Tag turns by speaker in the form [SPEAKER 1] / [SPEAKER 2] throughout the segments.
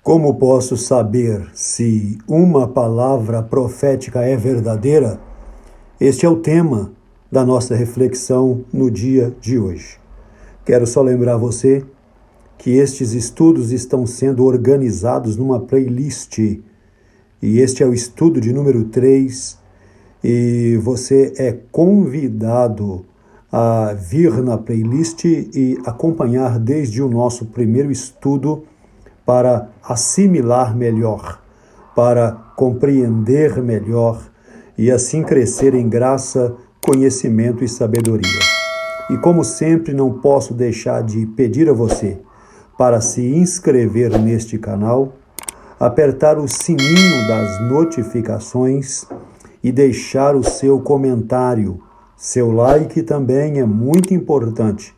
[SPEAKER 1] Como posso saber se uma palavra profética é verdadeira? Este é o tema da nossa reflexão no dia de hoje. Quero só lembrar você que estes estudos estão sendo organizados numa playlist. E este é o estudo de número 3. E você é convidado a vir na playlist e acompanhar desde o nosso primeiro estudo para assimilar melhor, para compreender melhor e assim crescer em graça, conhecimento e sabedoria. E como sempre, não posso deixar de pedir a você para se inscrever neste canal, apertar o sininho das notificações e deixar o seu comentário. Seu like também é muito importante.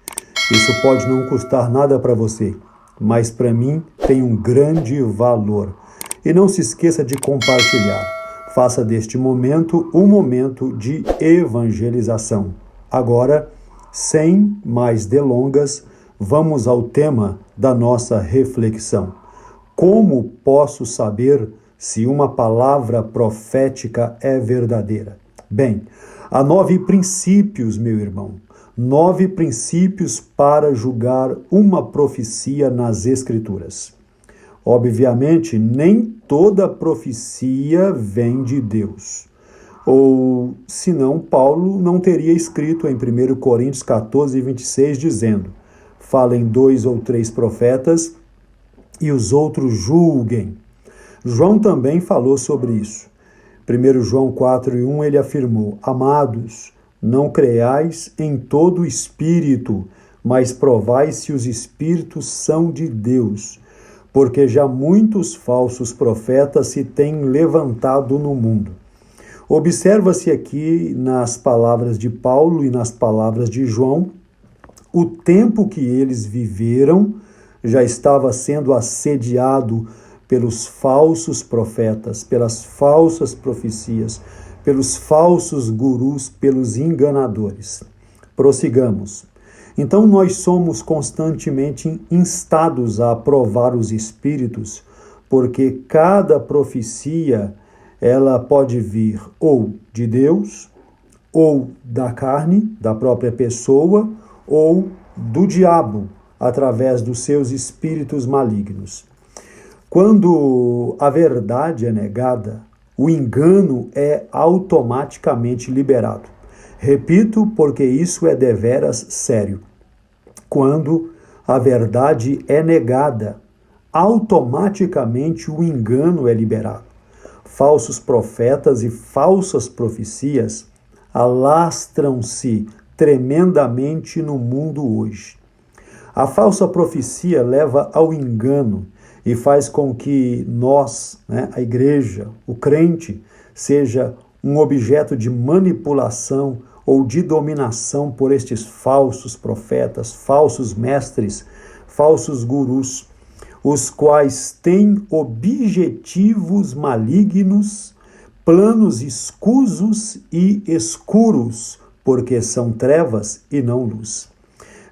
[SPEAKER 1] Isso pode não custar nada para você, mas para mim tem um grande valor. E não se esqueça de compartilhar. Faça deste momento um momento de evangelização. Agora, sem mais delongas, vamos ao tema da nossa reflexão. Como posso saber se uma palavra profética é verdadeira? Bem, há 9 princípios, meu irmão. 9 princípios para julgar uma profecia nas Escrituras. Obviamente, nem toda profecia vem de Deus. Ou, senão, Paulo não teria escrito em 1 Coríntios 14, 26, dizendo: falem 2 ou 3 profetas e os outros julguem. João também falou sobre isso. 1 João 4:1 ele afirmou: amados, não creais em todo espírito, mas provai se os espíritos são de Deus, porque já muitos falsos profetas se têm levantado no mundo. Observa-se aqui nas palavras de Paulo e nas palavras de João, o tempo que eles viveram já estava sendo assediado pelos falsos profetas, pelas falsas profecias, pelos falsos gurus, pelos enganadores. Prossigamos. Então nós somos constantemente instados a provar os espíritos, porque cada profecia ela pode vir ou de Deus, ou da carne, da própria pessoa, ou do diabo, através dos seus espíritos malignos. Quando a verdade é negada, o engano é automaticamente liberado. Repito, porque isso é deveras sério. Quando a verdade é negada, automaticamente o engano é liberado. Falsos profetas e falsas profecias alastram-se tremendamente no mundo hoje. A falsa profecia leva ao engano e faz com que nós, a igreja, o crente, seja um objeto de manipulação ou de dominação por estes falsos profetas, falsos mestres, falsos gurus, os quais têm objetivos malignos, planos escusos e escuros, porque são trevas e não luz.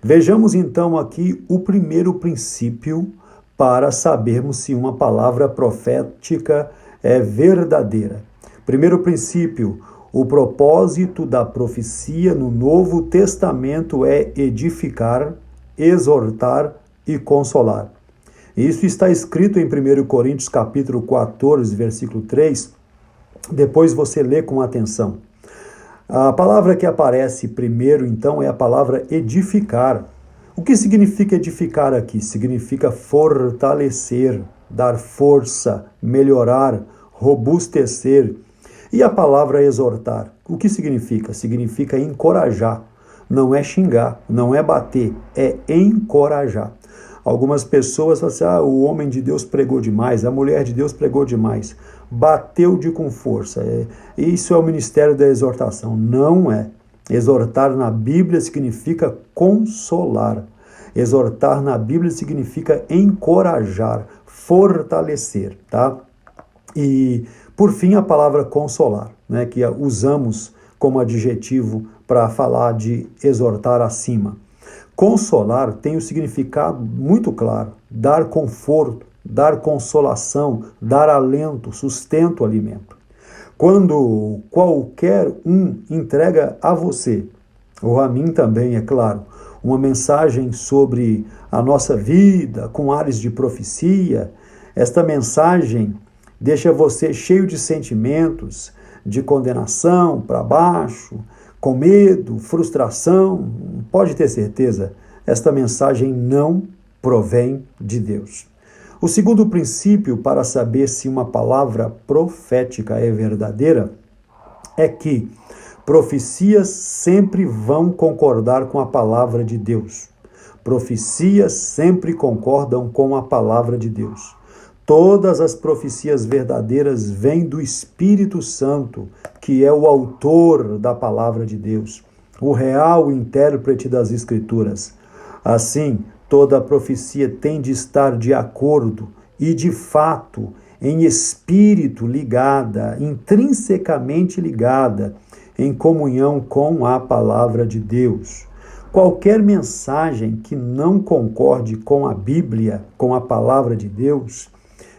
[SPEAKER 1] Vejamos então aqui o primeiro princípio para sabermos se uma palavra profética é verdadeira. Primeiro princípio: o propósito da profecia no Novo Testamento é edificar, exortar e consolar. Isso está escrito em 1 Coríntios capítulo 14, versículo 3. Depois você lê com atenção. A palavra que aparece primeiro, então, é a palavra edificar. O que significa edificar aqui? Significa fortalecer, dar força, melhorar, robustecer. E a palavra exortar? O que significa? Significa encorajar. Não é xingar, não é bater, é encorajar. Algumas pessoas falam assim: o homem de Deus pregou demais, a mulher de Deus pregou demais, bateu com força. Isso é o ministério da exortação. Não é. Exortar na Bíblia significa consolar. Exortar na Bíblia significa encorajar, fortalecer, tá? E, por fim, a palavra consolar, que usamos como adjetivo para falar de exortar acima. Consolar tem o significado muito claro: dar conforto, dar consolação, dar alento, sustento, alimento. Quando qualquer um entrega a você, ou a mim também, é claro, uma mensagem sobre a nossa vida, com ares de profecia, esta mensagem deixa você cheio de sentimentos, de condenação para baixo, com medo, frustração. Pode ter certeza, esta mensagem não provém de Deus. O segundo princípio para saber se uma palavra profética é verdadeira é que profecias sempre vão concordar com a palavra de Deus. Profecias sempre concordam com a palavra de Deus. Todas as profecias verdadeiras vêm do Espírito Santo, que é o autor da palavra de Deus, o real intérprete das Escrituras. Assim, toda profecia tem de estar de acordo e, de fato, em espírito ligada, intrinsecamente ligada, em comunhão com a palavra de Deus. Qualquer mensagem que não concorde com a Bíblia, com a palavra de Deus,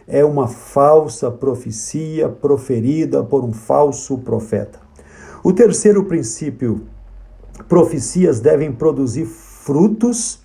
[SPEAKER 1] é uma falsa profecia proferida por um falso profeta. O terceiro princípio: profecias devem produzir frutos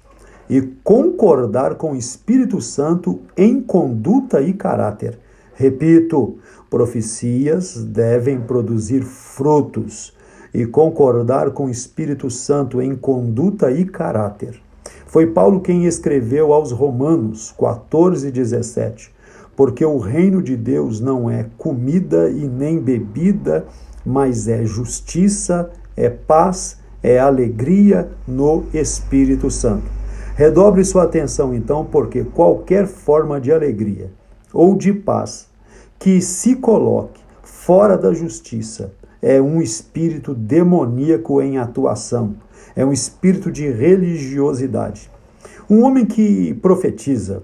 [SPEAKER 1] e concordar com o Espírito Santo em conduta e caráter. Repito, profecias devem produzir frutos e concordar com o Espírito Santo em conduta e caráter. Foi Paulo quem escreveu aos Romanos 14:17, porque o reino de Deus não é comida e nem bebida, mas é justiça, é paz, é alegria no Espírito Santo. Redobre sua atenção então, porque qualquer forma de alegria ou de paz que se coloque fora da justiça é um espírito demoníaco em atuação, é um espírito de religiosidade. Um homem que profetiza,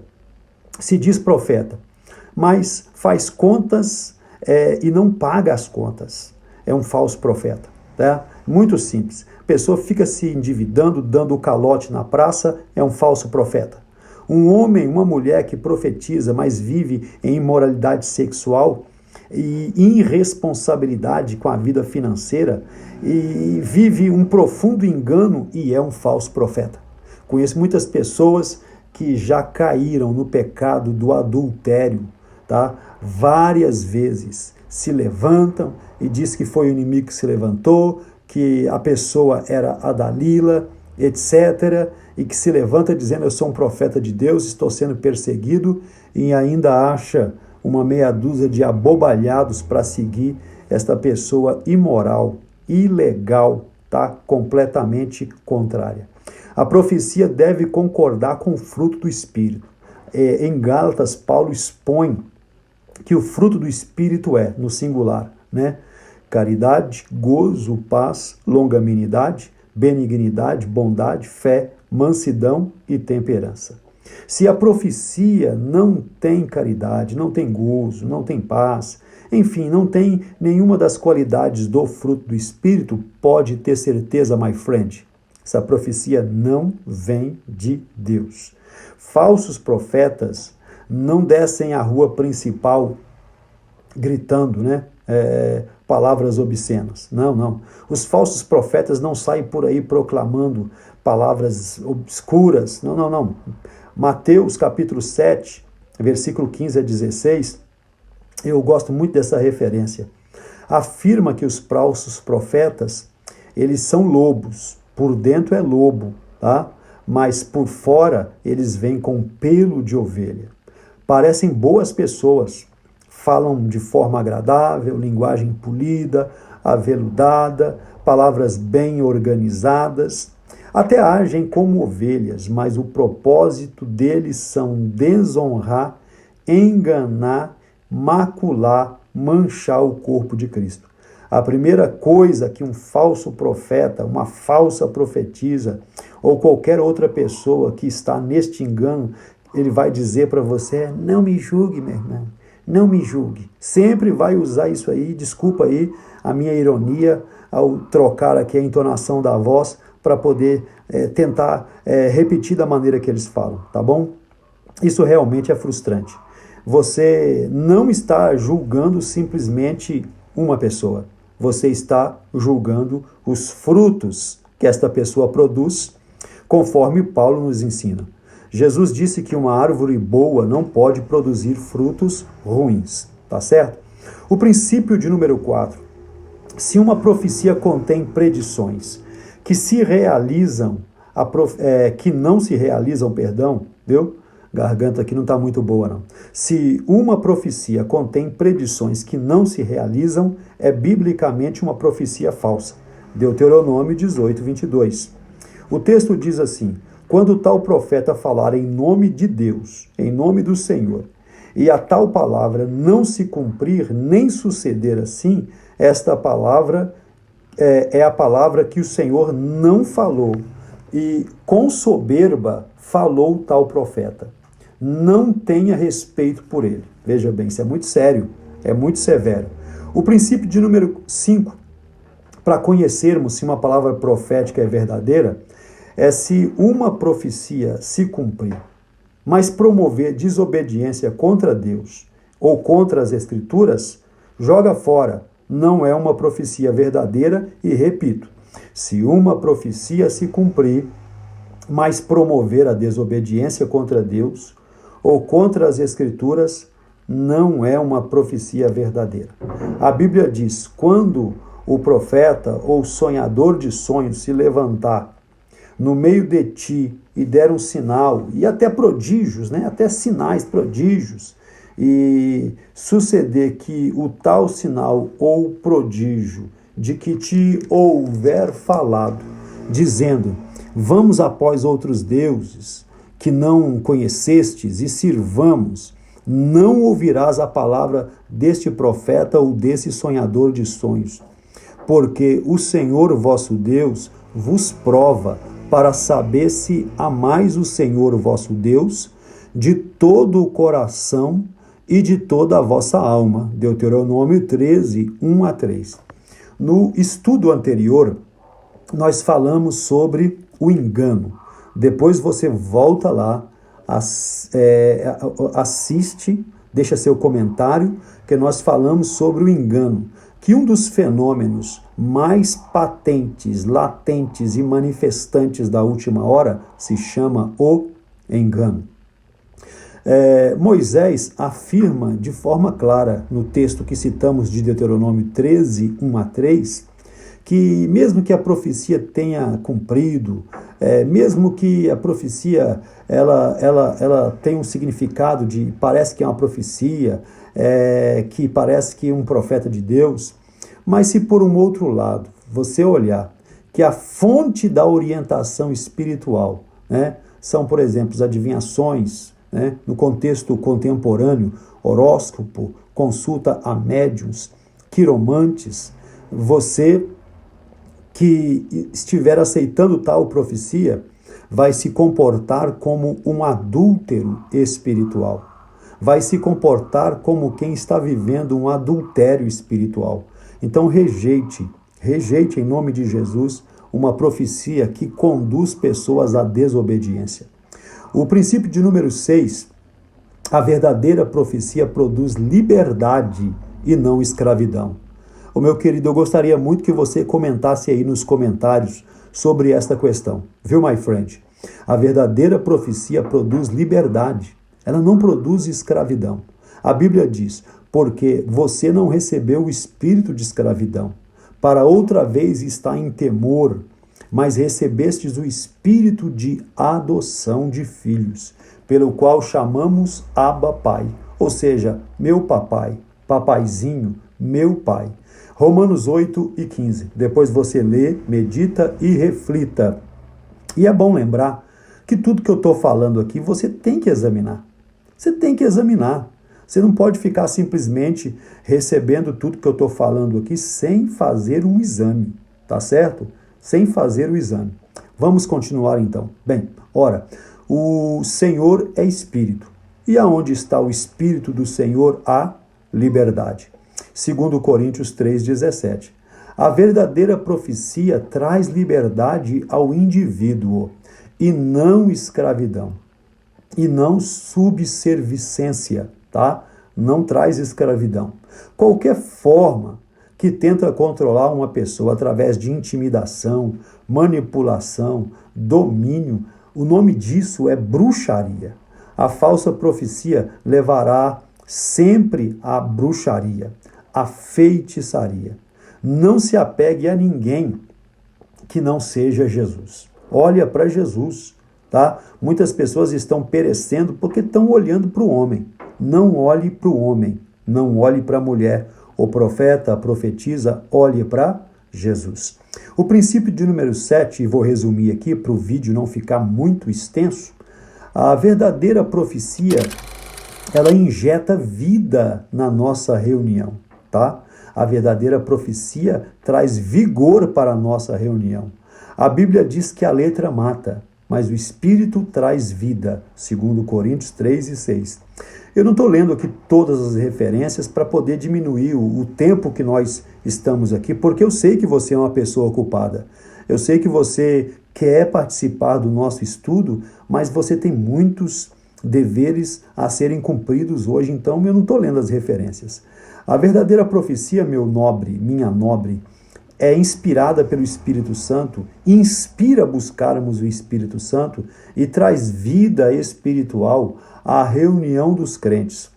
[SPEAKER 1] se diz profeta, mas faz contas e não paga as contas, é um falso profeta. Tá? Muito simples. A pessoa fica se endividando, dando o calote na praça, é um falso profeta. Um homem, uma mulher que profetiza, mas vive em imoralidade sexual e irresponsabilidade com a vida financeira e vive um profundo engano e é um falso profeta. Conheço muitas pessoas que já caíram no pecado do adultério, tá? Várias vezes se levantam e diz que foi o inimigo que se levantou, que a pessoa era a Dalila, etc., e que se levanta dizendo: eu sou um profeta de Deus, estou sendo perseguido, e ainda acha uma meia dúzia de abobalhados para seguir esta pessoa imoral, ilegal, tá? Completamente contrária. A profecia deve concordar com o fruto do Espírito. Em Gálatas, Paulo expõe que o fruto do Espírito é, no singular, né? Caridade, gozo, paz, longanimidade, benignidade, bondade, fé, mansidão e temperança. Se a profecia não tem caridade, não tem gozo, não tem paz, enfim, não tem nenhuma das qualidades do fruto do Espírito, pode ter certeza, my friend, essa profecia não vem de Deus. Falsos profetas não descem à rua principal gritando, né? Palavras obscenas. Não. Os falsos profetas não saem por aí proclamando palavras obscuras. Não. Mateus capítulo 7, versículo 15 a 16, eu gosto muito dessa referência. Afirma que os falsos profetas, eles são lobos. Por dentro é lobo, tá? Mas por fora eles vêm com pelo de ovelha. Parecem boas pessoas, falam de forma agradável, linguagem polida, aveludada, palavras bem organizadas, até agem como ovelhas, mas o propósito deles são desonrar, enganar, macular, manchar o corpo de Cristo. A primeira coisa que um falso profeta, uma falsa profetisa ou qualquer outra pessoa que está neste engano, ele vai dizer para você: não me julgue, meu irmão, não me julgue. Sempre vai usar isso aí, desculpa aí a minha ironia ao trocar aqui a entonação da voz para poder tentar repetir da maneira que eles falam, tá bom? Isso realmente é frustrante. você não está julgando simplesmente uma pessoa. Você está julgando os frutos que esta pessoa produz, conforme Paulo nos ensina. Jesus disse que uma árvore boa não pode produzir frutos ruins, tá certo? O princípio de número 4. Se uma profecia contém predições que se realizam, que não se realizam, viu? Garganta aqui não está muito boa, não. Se uma profecia contém predições que não se realizam, é biblicamente uma profecia falsa. Deuteronômio 18, 22. O texto diz assim: quando tal profeta falar em nome de Deus, em nome do Senhor, e a tal palavra não se cumprir nem suceder assim, esta palavra é a palavra que o Senhor não falou, e com soberba falou tal profeta. Não tenha respeito por ele. Veja bem, isso é muito sério, é muito severo. O princípio de número 5, para conhecermos se uma palavra profética é verdadeira, é se uma profecia se cumprir, mas promover desobediência contra Deus ou contra as Escrituras, joga fora. Não é uma profecia verdadeira e, repito, se uma profecia se cumprir, mas promover a desobediência contra Deus ou contra as Escrituras, não é uma profecia verdadeira. A Bíblia diz: quando o profeta ou sonhador de sonhos se levantar no meio de ti e der um sinal, e até prodígios, até sinais, prodígios, e suceder que o tal sinal ou prodígio de que te houver falado, dizendo: vamos após outros deuses que não conhecestes e sirvamos, não ouvirás a palavra deste profeta ou desse sonhador de sonhos, porque o Senhor vosso Deus vos prova para saber se amais o Senhor vosso Deus de todo o coração e de toda a vossa alma. Deuteronômio 13, 1 a 3. No estudo anterior, nós falamos sobre o engano. Depois você volta lá, assiste, deixa seu comentário, que nós falamos sobre o engano, que um dos fenômenos mais patentes, latentes e manifestantes da última hora se chama o engano. Moisés afirma de forma clara no texto que citamos de Deuteronômio 13, 1 a 3, que mesmo que a profecia tenha cumprido, mesmo que a profecia ela tenha um significado de parece que é uma profecia, que parece que é um profeta de Deus, mas se por um outro lado você olhar que a fonte da orientação espiritual, são, por exemplo, as adivinhações, no contexto contemporâneo, horóscopo, consulta a médiuns, quiromantes, você que estiver aceitando tal profecia vai se comportar como um adúltero espiritual, vai se comportar como quem está vivendo um adultério espiritual. Então rejeite em nome de Jesus uma profecia que conduz pessoas à desobediência. O princípio de número 6, a verdadeira profecia produz liberdade e não escravidão. Meu querido, eu gostaria muito que você comentasse aí nos comentários sobre esta questão. Viu, my friend? A verdadeira profecia produz liberdade, ela não produz escravidão. A Bíblia diz: porque você não recebeu o espírito de escravidão, para outra vez estar em temor, mas recebestes o espírito de adoção de filhos, pelo qual chamamos Abba Pai, ou seja, meu papai, papaizinho, meu pai. Romanos 8 e 15. Depois você lê, medita e reflita. E é bom lembrar que tudo que eu estou falando aqui você tem que examinar. Você tem que examinar. Você não pode ficar simplesmente recebendo tudo que eu estou falando aqui sem fazer um exame, tá certo? Sem fazer o exame. Vamos continuar então. Bem, ora, o Senhor é Espírito. E aonde está o Espírito do Senhor, há liberdade. 2 Coríntios 3,17. A verdadeira profecia traz liberdade ao indivíduo e não escravidão, e não subservicência, tá? Não traz escravidão. Qualquer forma que tenta controlar uma pessoa através de intimidação, manipulação, domínio, o nome disso é bruxaria. A falsa profecia levará sempre à bruxaria, à feitiçaria. Não se apegue a ninguém que não seja Jesus. Olha para Jesus, tá? Muitas pessoas estão perecendo porque estão olhando para o homem. Não olhe para o homem, não olhe para a mulher. O profeta, a profetisa, olhe para Jesus. O princípio de número 7, e vou resumir aqui para o vídeo não ficar muito extenso, a verdadeira profecia, ela injeta vida na nossa reunião, tá? A verdadeira profecia traz vigor para a nossa reunião. A Bíblia diz que a letra mata, mas o Espírito traz vida, segundo Coríntios 3:6. Eu não estou lendo aqui todas as referências para poder diminuir o tempo que nós estamos aqui, porque eu sei que você é uma pessoa ocupada. Eu sei que você quer participar do nosso estudo, mas você tem muitos deveres a serem cumpridos hoje, então eu não estou lendo as referências. A verdadeira profecia, meu nobre, minha nobre, é inspirada pelo Espírito Santo, inspira a buscarmos o Espírito Santo e traz vida espiritual à reunião dos crentes.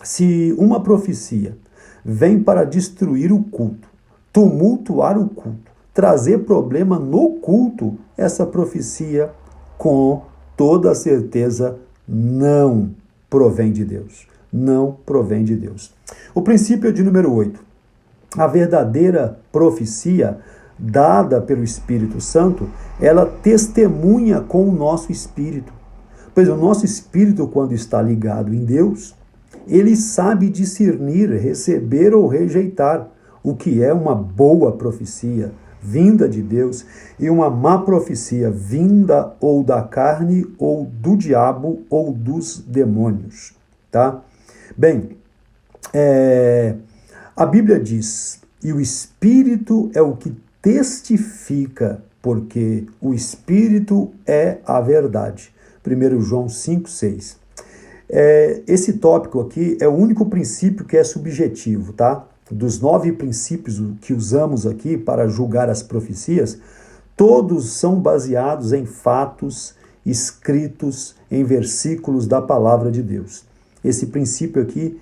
[SPEAKER 1] Se uma profecia vem para destruir o culto, tumultuar o culto, trazer problema no culto, essa profecia, com toda certeza, não provém de Deus. Não provém de Deus. O princípio de número 8. A verdadeira profecia dada pelo Espírito Santo, ela testemunha com o nosso espírito. Pois o nosso espírito, quando está ligado em Deus, ele sabe discernir, receber ou rejeitar o que é uma boa profecia vinda de Deus e uma má profecia vinda ou da carne ou do diabo ou dos demônios, tá? Bem, a Bíblia diz, e o Espírito é o que testifica, porque o Espírito é a verdade. 1 João 5:6. Esse tópico aqui é o único princípio que é subjetivo, tá? Dos 9 princípios que usamos aqui para julgar as profecias, todos são baseados em fatos escritos em versículos da palavra de Deus. Esse princípio aqui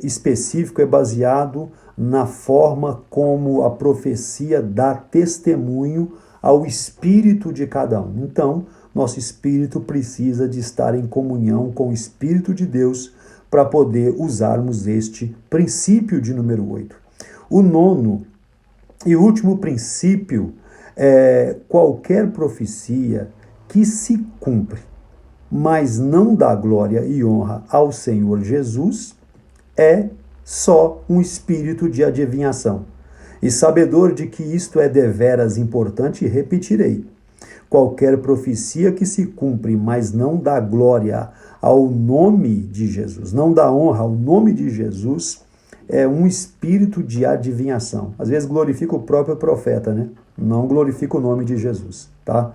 [SPEAKER 1] específico é baseado na forma como a profecia dá testemunho ao espírito de cada um. Então, nosso espírito precisa de estar em comunhão com o Espírito de Deus para poder usarmos este princípio de número 8. O 9º e último princípio é qualquer profecia que se cumpre, mas não dá glória e honra ao Senhor Jesus, é só um espírito de adivinhação. E sabedor de que isto é deveras importante, repetirei. Qualquer profecia que se cumpre, mas não dá glória ao nome de Jesus, não dá honra ao nome de Jesus, é um espírito de adivinhação. Às vezes glorifica o próprio profeta, né? Não glorifica o nome de Jesus, tá?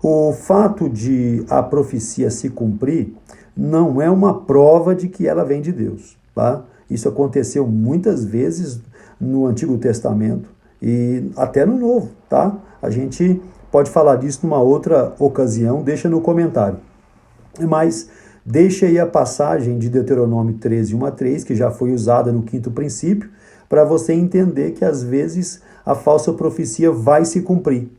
[SPEAKER 1] O fato de a profecia se cumprir não é uma prova de que ela vem de Deus, tá? Isso aconteceu muitas vezes no Antigo Testamento e até no Novo, tá? A gente pode falar disso numa outra ocasião, deixa no comentário. Mas deixa aí a passagem de Deuteronômio 13, 1-3, que já foi usada no 5º princípio, para você entender que às vezes a falsa profecia vai se cumprir,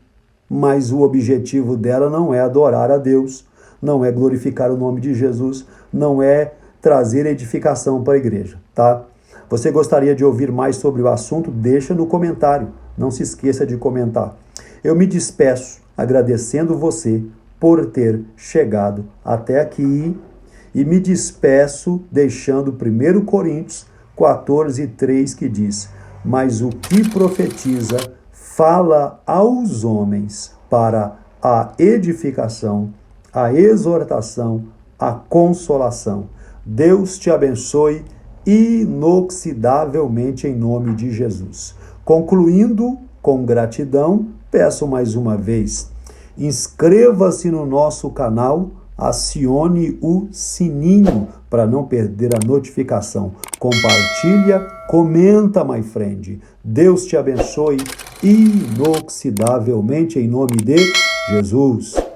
[SPEAKER 1] mas o objetivo dela não é adorar a Deus, não é glorificar o nome de Jesus, não é trazer edificação para a igreja, tá? Você gostaria de ouvir mais sobre o assunto? Deixa no comentário, não se esqueça de comentar. Eu me despeço agradecendo você por ter chegado até aqui e me despeço deixando 1 Coríntios 14:3 que diz: mas o que profetiza fala aos homens para a edificação, a exortação, a consolação. Deus te abençoe inoxidavelmente em nome de Jesus. Concluindo, com gratidão, peço mais uma vez, inscreva-se no nosso canal, acione o sininho para não perder a notificação. Compartilha, comenta, my friend. Deus te abençoe inoxidavelmente em nome de Jesus.